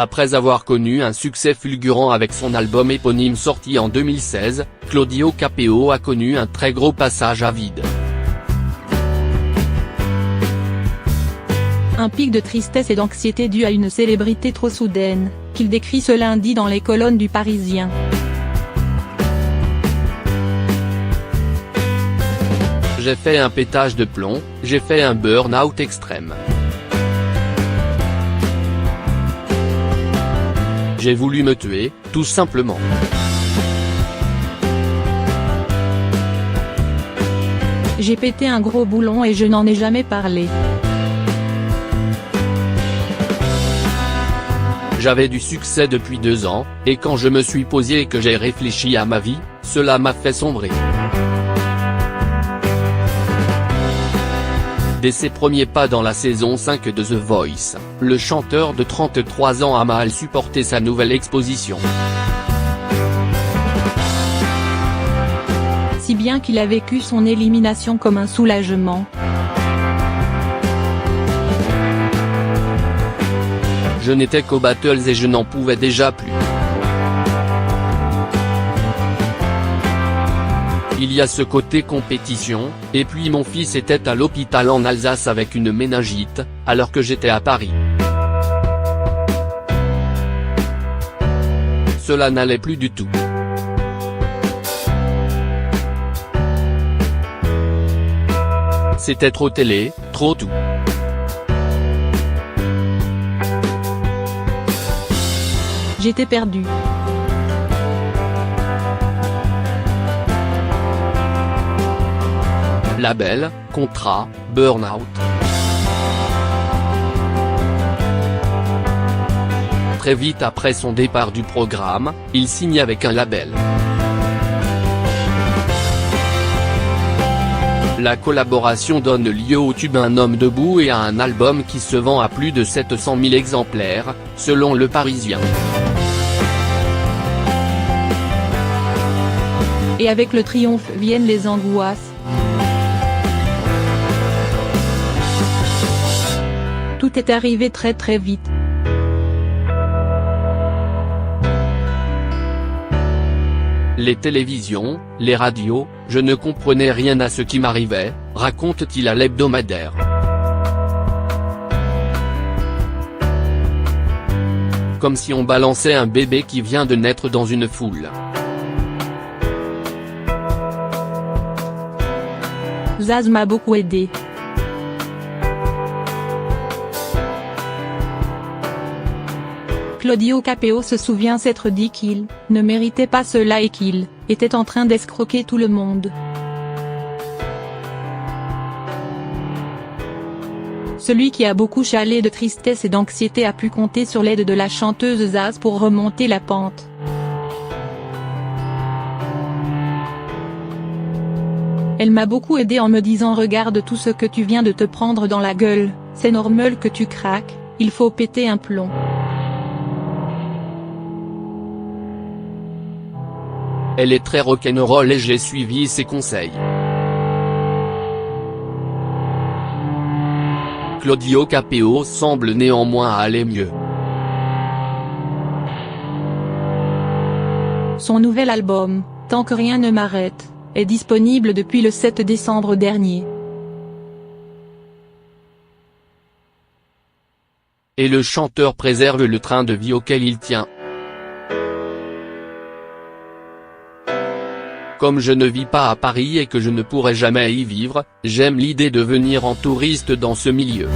Après avoir connu un succès fulgurant avec son album éponyme sorti en 2016, Claudio Capéo a connu un très gros passage à vide. Un pic de tristesse et d'anxiété dû à une célébrité trop soudaine, qu'il décrit ce lundi dans les colonnes du Parisien. J'ai fait un pétage de plomb, j'ai fait un burn-out extrême. J'ai voulu me tuer, tout simplement. J'ai pété un gros boulon et je n'en ai jamais parlé. J'avais du succès depuis 2 ans, et quand je me suis posé et que j'ai réfléchi à ma vie, cela m'a fait sombrer. Dès ses premiers pas dans la saison 5 de The Voice, le chanteur de 33 ans a mal supporté sa nouvelle exposition. Si bien qu'il a vécu son élimination comme un soulagement. Je n'étais qu'aux battles et je n'en pouvais déjà plus. Il y a ce côté compétition, et puis mon fils était à l'hôpital en Alsace avec une méningite, alors que j'étais à Paris. Cela n'allait plus du tout. C'était trop télé, trop tout. J'étais perdu. Label, contrat, burn-out. Très vite après son départ du programme, il signe avec un label. La collaboration donne lieu au tube Un homme debout et à un album qui se vend à plus de 700 000 exemplaires, selon Le Parisien. Et avec le triomphe viennent les angoisses. Tout est arrivé très très vite. Les télévisions, les radios, je ne comprenais rien à ce qui m'arrivait, raconte-t-il à l'hebdomadaire. Comme si on balançait un bébé qui vient de naître dans une foule. Zaz m'a beaucoup aidé. Claudio Capéo se souvient s'être dit qu'il ne méritait pas cela et qu'il était en train d'escroquer tout le monde. Celui qui a beaucoup chialé de tristesse et d'anxiété a pu compter sur l'aide de la chanteuse Zaz pour remonter la pente. Elle m'a beaucoup aidé en me disant regarde tout ce que tu viens de te prendre dans la gueule, c'est normal que tu craques, il faut péter un plomb. Elle est très rock'n'roll et j'ai suivi ses conseils. Claudio Capéo semble néanmoins aller mieux. Son nouvel album, Tant que rien ne m'arrête, est disponible depuis le 7 décembre dernier. Et le chanteur préserve le train de vie auquel il tient. Comme je ne vis pas à Paris et que je ne pourrai jamais y vivre, j'aime l'idée de venir en touriste dans ce milieu.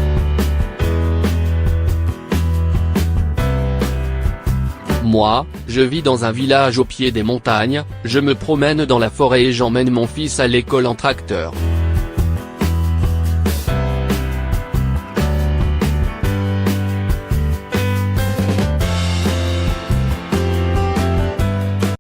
Moi, je vis dans un village au pied des montagnes, je me promène dans la forêt et j'emmène mon fils à l'école en tracteur.